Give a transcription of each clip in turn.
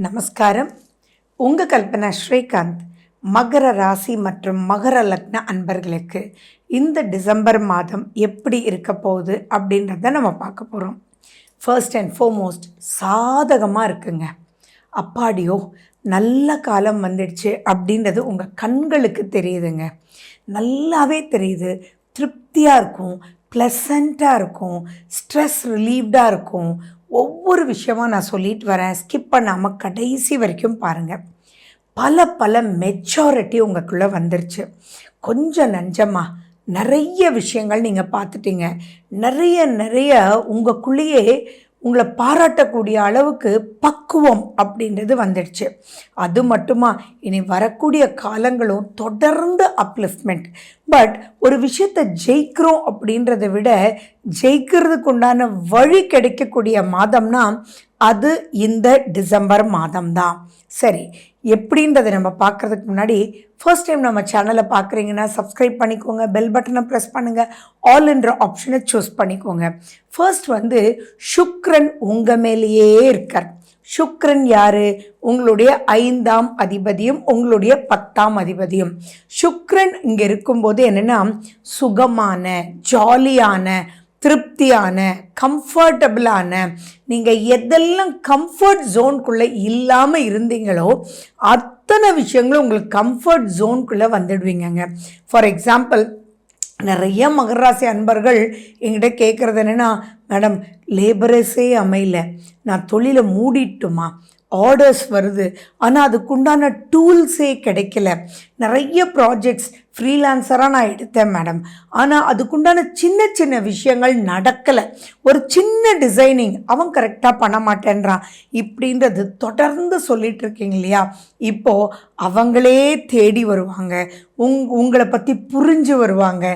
நமஸ்காரம். உங்கள் கல்பனா ஸ்ரீகாந்த். மகர ராசி மற்றும் மகர லக்ன அன்பர்களுக்கு இந்த டிசம்பர் மாதம் எப்படி இருக்க போகுது அப்படின்றத நம்ம பார்க்க போகிறோம். ஃபர்ஸ்ட் அண்ட் ஃபோர்மோஸ்ட் சாதகமாக இருக்குங்க. அப்பாடியோ நல்ல காலம் வந்துடுச்சு அப்படின்றது உங்கள் கண்களுக்கு தெரியுதுங்க. நல்லாவே தெரியுது. திருப்தியாக இருக்கும், ப்ளசண்ட்டாக இருக்கும், ஸ்ட்ரெஸ் ரிலீவ்டாக இருக்கும். ஒவ்வொரு விஷயமாக நான் சொல்லிட்டு வரேன். ஸ்கிப் பண்ணாமல் கடைசி வரைக்கும் பாருங்கள். பல மெச்சாரிட்டி உங்களுக்குள்ளே வந்துருச்சு. கொஞ்சம் நஞ்சமாக நிறைய விஷயங்கள் நீங்கள் பார்த்துட்டீங்க. நிறைய உங்களுக்குள்ளேயே உங்களை பாராட்டக்கூடிய அளவுக்கு பக்குவம் அப்படின்றது வந்துடுச்சு. அது மட்டுமா, இனி வரக்கூடிய காலங்களும் தொடர்ந்து அப்லிஃப்ட்மெண்ட். பட் ஒரு விஷயத்தை ஜெயிக்கிறோம் அப்படின்றத விட ஜெயிக்கிறதுக்கு உண்டான வழி கிடைக்கக்கூடிய மாதம்னா அது இந்த டிசம்பர் மாதம்தான். சரி, எப்படின்றதை நம்ம பார்க்குறதுக்கு முன்னாடி ஃபர்ஸ்ட் டைம் நம்ம சேனலை பார்க்குறீங்கன்னா சப்ஸ்கிரைப் பண்ணிக்கோங்க, பெல் பட்டனை ப்ரெஸ் பண்ணுங்கள், ஆல் என்ற ஆப்ஷனை சூஸ் பண்ணிக்கோங்க. ஃபர்ஸ்ட் சுக்ரன் உங்கள் மேலேயே இருக்கார். சுக்ரன் யார்? உங்களுடைய 5ஆம் அதிபதியும் உங்களுடைய 10ஆம் அதிபதியும். சுக்ரன் இங்கே இருக்கும்போது என்னென்னா சுகமான, ஜாலியான, திருப்தியான, கம்ஃபர்டபுளான, நீங்கள் எதெல்லாம் கம்ஃபர்ட் ஜோனுக்குள்ளே இல்லாமல் இருந்தீங்களோ அத்தனை விஷயங்களும் உங்களுக்கு கம்ஃபர்ட் ஜோனுக்குள்ளே வந்துடுவீங்கங்க. ஃபார் எக்ஸாம்பிள், நிறைய மகராசி அன்பர்கள் என்கிட்ட கேட்குறது என்னென்னா, மேடம் லேபரஸே அமையல, நான் தொழிலை மூடிட்டுமா, ஆர்டர்ஸ் வருது ஆனால் அதுக்குண்டான டூல்ஸே கிடைக்கல, நிறைய ப்ராஜெக்ட்ஸ் ஃப்ரீலான்சராக நான் எடுத்தேன் மேடம், ஆனால் அதுக்குண்டான சின்ன விஷயங்கள் நடக்கலை, ஒரு சின்ன டிசைனிங் அவன் கரெக்டாக பண்ண மாட்டேன்றான், இப்படின்றது தொடர்ந்து சொல்லிட்டு இருக்கீங்க இல்லையா? இப்போது அவங்களே தேடி வருவாங்க, உங்களை பற்றி புரிஞ்சு வருவாங்க,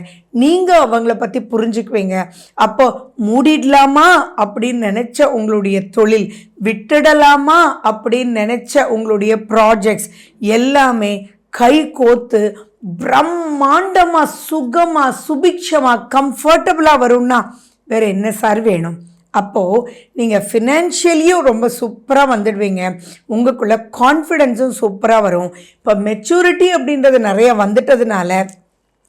நீங்கள் அவங்கள பற்றி புரிஞ்சுக்குவீங்க. அப்போ மூடிடலாமா அப்படின்னு நினச்ச உங்களுடைய தொழில், விட்டுடலாமா அப்படின்னு நினச்ச உங்களுடைய ப்ராஜெக்ட்ஸ் எல்லாமே கை கோத்து பிரம்மாண்டமாக, சுகமாக, சுபிக்ஷமாக, கம்ஃபர்டபுளாக வரும்னா வேறு என்ன சார் வேணும்? அப்போது நீங்கள் ஃபினான்ஷியலியும் ரொம்ப சூப்பராக வந்துடுவீங்க. உங்களுக்குள்ள கான்ஃபிடென்ஸும் சூப்பராக வரும். இப்போ மெச்சூரிட்டி அப்படின்றது நிறைய வந்துட்டதுனால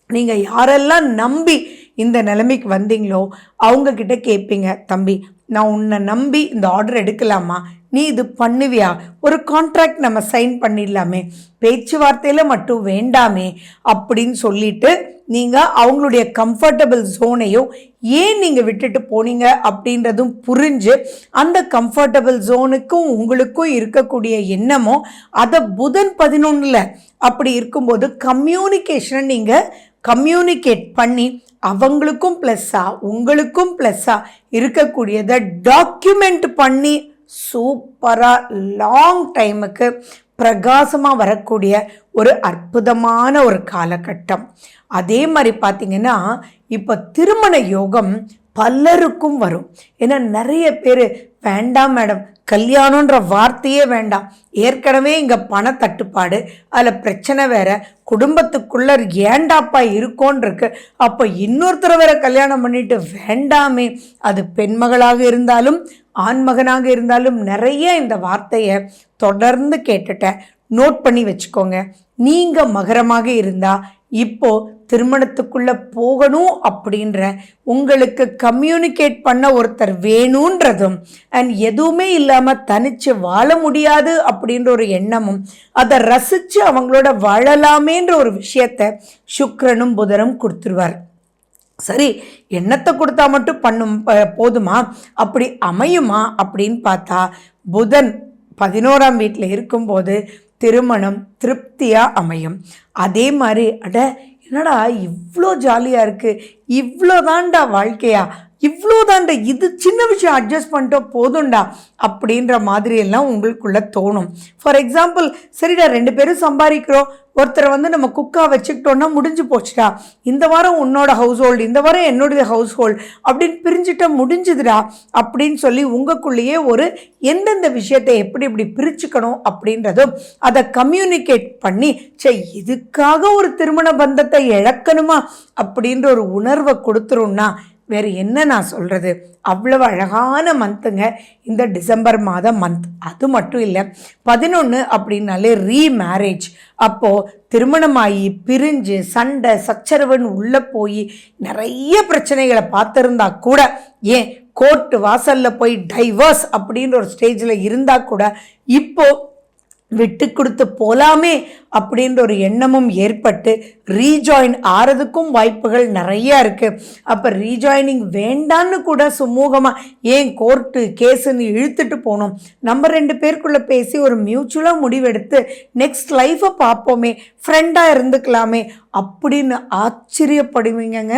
நீங்கள் யாரெல்லாம் நம்பி இந்த நிலைமைக்கு வந்தீங்களோ அவங்கக்கிட்ட கேட்பீங்க, தம்பி நான் உன்னை நம்பி இந்த ஆர்டர் எடுக்கலாமா, நீ இது பண்ணுவியா, ஒரு கான்ட்ராக்ட் நம்ம சைன் பண்ணிடலாமே, பேச்சுவார்த்தையில் மட்டும் வேண்டாமே அப்படின்னு சொல்லிட்டு நீங்கள் அவங்களுடைய கம்ஃபர்டபுள் ஜோனையும் ஏன் நீங்கள் விட்டுட்டு போனீங்க அப்படின்றதும் புரிஞ்சு அந்த கம்ஃபர்டபுள் ஜோனுக்கும் உங்களுக்கும் இருக்கக்கூடிய எண்ணமோ அதை புதன் 11 அப்படி இருக்கும்போது கம்யூனிகேஷனை நீங்கள் கம்யூனிகேட் பண்ணி அவங்களுக்கும் ப்ளஸ்ஸாக உங்களுக்கும் ப்ளஸ்ஸாக இருக்கக்கூடியதை டாக்குமெண்ட் பண்ணி சூப்பராக லாங் டைமுக்கு பிரகாசமாக வரக்கூடிய ஒரு அற்புதமான ஒரு காலகட்டம். அதே மாதிரி பார்த்திங்கன்னா இப்போ திருமண யோகம் பலருக்கும் வரும். ஏன்னா நிறைய பேர் வேண்டாம் மேடம், கல்யாணன்ற வார்த்தையே வேண்டாம், ஏற்கனவே இங்கே பண தட்டுப்பாடு, அதில் பிரச்சனை வேற, குடும்பத்துக்குள்ள ஏண்டாப்பா இருக்கோன்றிருக்கு, அப்போ இன்னொருத்தரை வேற கல்யாணம் பண்ணிட்டு வேண்டாமே. அது பெண்மகளாக இருந்தாலும் ஆண்மகனாக இருந்தாலும் நிறைய இந்த வார்த்தையை தொடர்ந்து கேட்டுட்டேன். நோட் பண்ணி வச்சுக்கோங்க. நீங்கள் மகரமாக இருந்தால் இப்போ திருமணத்துக்குள்ளே போகணும் அப்படின்ற உங்களுக்கு கம்யூனிகேட் பண்ண ஒருத்தர் வேணுன்றதும் அண்ட் எதுவுமே இல்லாமல் தனித்து வாழ முடியாது அப்படின்ற ஒரு எண்ணமும் அதை ரசித்து அவங்களோட வாழலாமேன்ற ஒரு விஷயத்தை சுக்கிரனும் புதனும் கொடுத்துருவார். சரி, எண்ணத்தை கொடுத்தா மட்டும் போதுமா, அப்படி அமையுமா அப்படின்னு பார்த்தா புதன் 11ஆம் வீட்டில் இருக்கும்போது திருமணம் திருப்தியாக அமையும். அதே மாதிரி என்னடா இவ்வளோ ஜாலியாக இருக்குது, இவ்வளோ தாண்டா வாழ்க்கையா, இவ்வளோ தாண்டா, இது சின்ன விஷயம் அட்ஜஸ்ட் பண்ணிட்டோ போதும்டா அப்படின்ற மாதிரி எல்லாம் உங்களுக்குள்ளே தோணும். ஃபார் எக்ஸாம்பிள், சரிடா 2 பேரும் சம்பாதிக்கிறோம், ஒருத்தரை நம்ம குக்காக வச்சுக்கிட்டோன்னா முடிஞ்சு போச்சுடா, இந்த வாரம் உன்னோட ஹவுஸ் ஹோல்டு, இந்த வாரம் என்னுடைய ஹவுஸ் ஹோல்டு அப்படின்னு பிரிஞ்சுட்டா முடிஞ்சுதுடா அப்படின்னு சொல்லி உங்களுக்குள்ளேயே ஒரு எந்தெந்த விஷயத்தை எப்படி பிரிச்சுக்கணும் அப்படின்றதும் அதை கம்யூனிகேட் பண்ணி இதுக்காக ஒரு திருமண பந்தத்தை இழக்கணுமா அப்படின்ற ஒரு உணர்வை கொடுத்துரும்னா வேறு என்ன நான் சொல்கிறது, அவ்வளவு அழகான மந்த்துங்க இந்த டிசம்பர் மாதம் மந்த். அது மட்டும் இல்லை, 11 அப்படின்னாலே ரீமேரேஜ். அப்போது திருமணமாகி பிரிஞ்சு சண்டை சச்சரவுன்னு உள்ளே போய் நிறைய பிரச்சனைகளை பார்த்துருந்தா கூட, ஏன் கோர்ட்டு வாசலில் போய் டைவர்ஸ் அப்படின்ற ஒரு ஸ்டேஜில் இருந்தால் கூட இப்போது விட்டு கொடுத்து போலாமே அப்படின்ற ஒரு எண்ணமும் ஏற்பட்டு ரீஜாயின் ஆகிறதுக்கும் வாய்ப்புகள் நிறையா இருக்குது. அப்போ ரீஜாயினிங் வேண்டான்னு கூட சுமூகமாக ஏன் கோர்ட்டு கேஸுன்னு இழுத்துட்டு போகணும், நம்ம 2 பேருக்குள்ளே பேசி ஒரு மியூச்சுவலாக முடிவெடுத்து நெக்ஸ்ட் லைஃப்பை பார்ப்போமே, ஃப்ரெண்டாக இருந்துக்கலாமே அப்படின்னு ஆச்சரியப்படுவீங்க.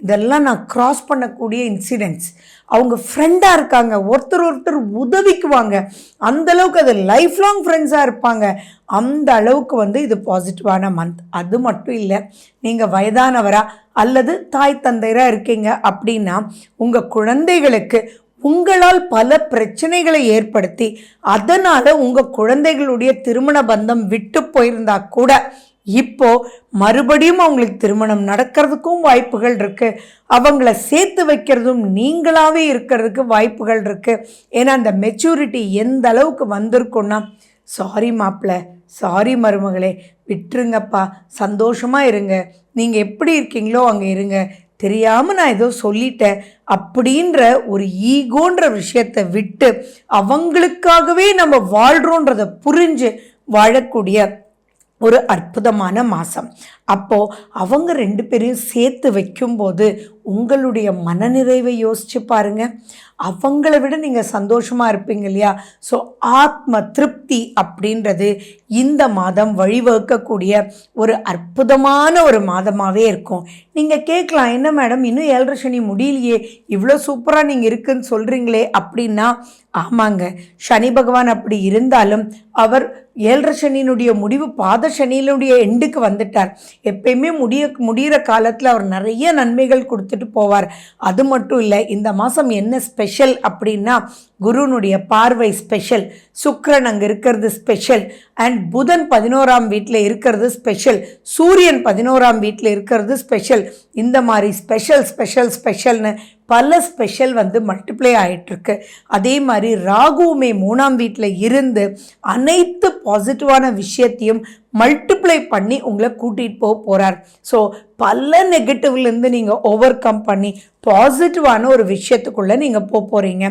இதெல்லாம் நான் க்ராஸ் பண்ணக்கூடிய இன்சிடென்ட்ஸ். அவங்க ஃப்ரெண்டாக இருக்காங்க, ஒருத்தர் உதவிக்குவாங்க, அந்தளவுக்கு அது லைஃப் லாங் ஃப்ரெண்ட்ஸாக இருப்பாங்க. அந்த அளவுக்கு இது பாசிட்டிவான மந்த். அது மட்டும் இல்லை, நீங்கள் வயதானவரா அல்லது தாய் தந்தையராக இருக்கீங்க அப்படின்னா உங்கள் குழந்தைகளுக்கு உங்களால் பல பிரச்சனைகளை ஏற்படுத்தி அதனால் உங்கள் குழந்தைகளுடைய திருமண பந்தம் விட்டு போயிருந்தா கூட இப்போ மறுபடியும் அவங்களுக்கு திருமணம் நடக்கிறதுக்கும் வாய்ப்புகள் இருக்குது. அவங்கள சேர்த்து வைக்கிறதும் நீங்களாகவே இருக்கிறதுக்கு வாய்ப்புகள் இருக்குது. ஏன்னா அந்த மெச்சூரிட்டி எந்த அளவுக்கு வந்திருக்குன்னா, சாரி மாப்பிள்ளை, சாரி மருமகளே, விட்டுருங்கப்பா, சந்தோஷமாக இருங்க, நீங்கள் எப்படி இருக்கீங்களோ அங்கே இருங்க, தெரியாமல் நான் ஏதோ சொல்லிட்டேன் அப்படின்ற ஒரு ஈகோன்ற விஷயத்தை விட்டு அவங்களுக்காகவே நம்ம வாழ்கிறோன்றதை புரிஞ்சு வாழக்கூடிய ஒரு அற்புதமான மாதம். அப்போது அவங்க 2 பேரையும் சேர்த்து வைக்கும்போது உங்களுடைய மனநிறைவை யோசிச்சு பாருங்கள். அவங்கள விட நீங்கள் சந்தோஷமாக இருப்பீங்க இல்லையா? ஸோ ஆத்ம திருப்தி அப்படின்றது இந்த மாதம் வழிவகுக்கக்கூடிய ஒரு அற்புதமான ஒரு மாதமாகவே இருக்கும். நீங்கள் கேட்கலாம், என்ன மேடம் இன்னும் 7.5 சனி முடியலையே, இவ்வளோ சூப்பராக நீங்கள் இருக்குன்னு சொல்கிறீங்களே அப்படின்னா, ஆமாங்க, சனி பகவான் அப்படி இருந்தாலும் அவர் 7.5 சனியினுடைய முடிவு பாத சனியினுடைய எண்டுக்கு வந்துட்டார். எப்பயுமே முடிகிற காலத்தில் அவர் நிறைய நன்மைகள் கொடுத்துட்டு போவார். அது மட்டும் இல்லை, இந்த மாதம் என்ன ஸ்பெஷல் அப்படின்னா, குருனுடைய பார்வை ஸ்பெஷல், சுக்கிரன் அங்கே இருக்கிறது ஸ்பெஷல், அண்ட் புதன் 11ஆம் வீட்டில் இருக்கிறது ஸ்பெஷல், சூரியன் 11ஆம் வீட்டில் இருக்கிறது ஸ்பெஷல். இந்த மாதிரி ஸ்பெஷல்னு பல ஸ்பெஷல் மல்டிப்ளை ஆகிட்டுருக்கு. அதே மாதிரி ராகுவுமே 3ஆம் வீட்டில் இருந்து அனைத்து பாசிட்டிவான விஷயத்தையும் மல்டிப்ளை பண்ணி உங்களை கூட்டிகிட்டு போகிறார். ஸோ பல நெகட்டிவ்லேருந்து நீங்கள் ஓவர் கம் பண்ணி பாசிட்டிவான ஒரு விஷயத்துக்குள்ளே நீங்கள் போகிறீங்க.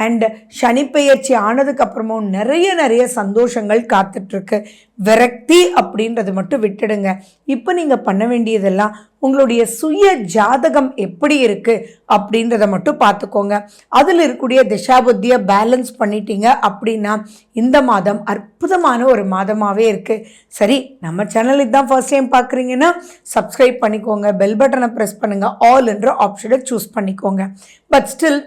அண்ட் சனி பெயர்ச்சி ஆனதுக்கப்புறமும் நிறைய சந்தோஷங்கள் காத்துட்ருக்கு. விரக்தி அப்படின்றது மட்டும் விட்டுடுங்க. இப்போ நீங்கள் பண்ண வேண்டியதெல்லாம் உங்களுடைய சுய ஜாதகம் எப்படி இருக்குது அப்படின்றத மட்டும் பார்த்துக்கோங்க. அதில் இருக்கக்கூடிய திசாபுத்தியை பேலன்ஸ் பண்ணிட்டீங்க அப்படின்னா இந்த மாதம் அற்புதமான ஒரு மாதமாகவே இருக்குது. சரி, நம்ம சேனல் இதுதான் ஃபர்ஸ்ட் டைம் பார்க்குறீங்கன்னா சப்ஸ்கிரைப் பண்ணிக்கோங்க, பெல் பட்டனை ப்ரெஸ் பண்ணுங்கள், ஆல் என்ற ஆப்ஷனை சூஸ் பண்ணிக்கோங்க. பட் ஸ்டில்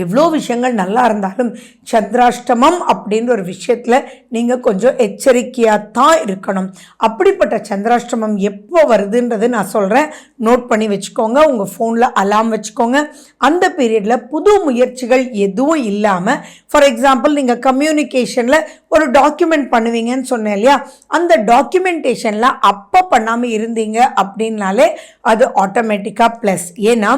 எவ்வளோ விஷயங்கள் நல்லா இருந்தாலும் சந்திராஷ்டமம் அப்படின்ற ஒரு விஷயத்தில் நீங்கள் கொஞ்சம் எச்சரிக்கையாக தான் இருக்கணும். அப்படிப்பட்ட சந்திராஷ்டமம் எப்போ வருதுன்றது நான் சொல்கிறேன், நோட் பண்ணி வச்சுக்கோங்க, உங்கள் ஃபோனில் அலாம் வச்சுக்கோங்க. அந்த பீரியடில் புது முயற்சிகள் எதுவும் இல்லாமல், ஃபார் எக்ஸாம்பிள் நீங்கள் கம்யூனிகேஷனில் ஒரு டாக்குமெண்ட் பண்ணுவீங்கன்னு சொன்னேன் இல்லையா, அந்த டாக்குமெண்டேஷனில் அப்போ பண்ணாமல் இருந்தீங்க அப்படின்னாலே அது ஆட்டோமேட்டிக்காக ப்ளஸ். ஏன்னா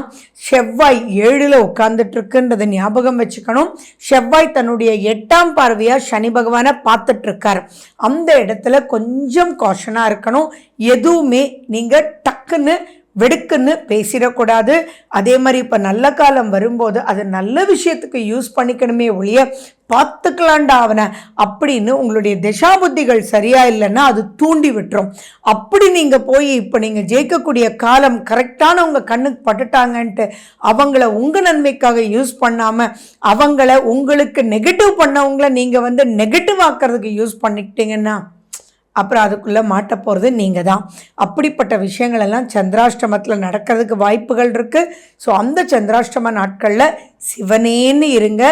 செவ்வாய் 7ல் உட்காந்துட்ருக்குன்றது ஞாபகம் வச்சுக்கணும். செவ்வாய் தன்னுடைய 8ஆம் பார்வையாக சனி பகவானை பார்த்துட்டு இருக்கார். அந்த இடத்துல கொஞ்சம் காஷனாக இருக்கணும். எதுவுமே நீங்கள் டக்குன்னு வெடுக்குன்னு பேசிடக்கூடாது. அதே மாதிரி இப்போ நல்ல காலம் வரும்போது அது நல்ல விஷயத்துக்கு யூஸ் பண்ணிக்கணுமே ஒழிய பார்த்துக்கலாண்டா அவனை அப்படின்னு உங்களுடைய திசாபுத்திகள் சரியா இல்லைன்னா அது தூண்டி விட்டுரும். அப்படி நீங்கள் போய் இப்போ நீங்கள் ஜெயிக்கக்கூடிய காலம் கரெக்டான உங்கள் கண்ணுக்கு பட்டுட்டாங்கன்ட்டு அவங்கள உங்கள் நன்மைக்காக யூஸ் பண்ணாமல் அவங்கள உங்களுக்கு நெகட்டிவ் பண்ணவங்கள நீங்கள் நெகட்டிவ் ஆக்கிறதுக்கு யூஸ் பண்ணிக்கிட்டீங்கன்னா அப்புறம் அதுக்குள்ளே மாட்ட போகிறது நீங்கள் தான். அப்படிப்பட்ட விஷயங்கள் எல்லாம் சந்திராஷ்டமத்தில் நடக்கிறதுக்கு வாய்ப்புகள் இருக்குது. ஸோ அந்த சந்திராஷ்டம நாட்களில் சிவனேன்னு இருங்க.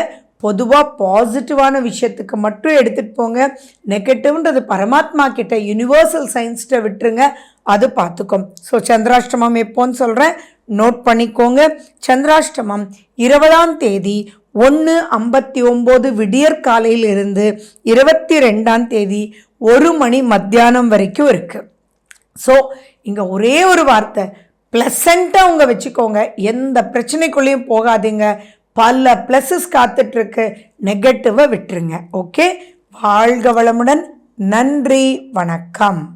பொதுவாக பாசிட்டிவான விஷயத்துக்கு மட்டும் எடுத்துகிட்டு போங்க. நெகட்டிவ்ன்றது பரமாத்மா கிட்ட யூனிவர்சல் சயின்ஸ்கிட்ட விட்டுருங்க, அது பார்த்துக்கும். ஸோ சந்திராஷ்டமம் எப்போன்னு சொல்கிறேன், நோட் பண்ணிக்கோங்க. சந்திராஷ்டமம் 20ஆம் தேதி 1:59 விடியற்காலையில் இருந்து 22ஆம் தேதி 1 மணி மத்தியானம் வரைக்கும் இருக்குது. ஸோ இங்கே ஒரே ஒரு வார்த்தை, ப்ளசண்ட்டாக அவங்க வச்சுக்கோங்க. எந்த பிரச்சனைக்குள்ளேயும் போகாதீங்க. பல ப்ளஸஸ் காத்துட்ருக்கு. நெகட்டிவை விட்டுருங்க. ஓகே, வாழ்க வளமுடன். நன்றி, வணக்கம்.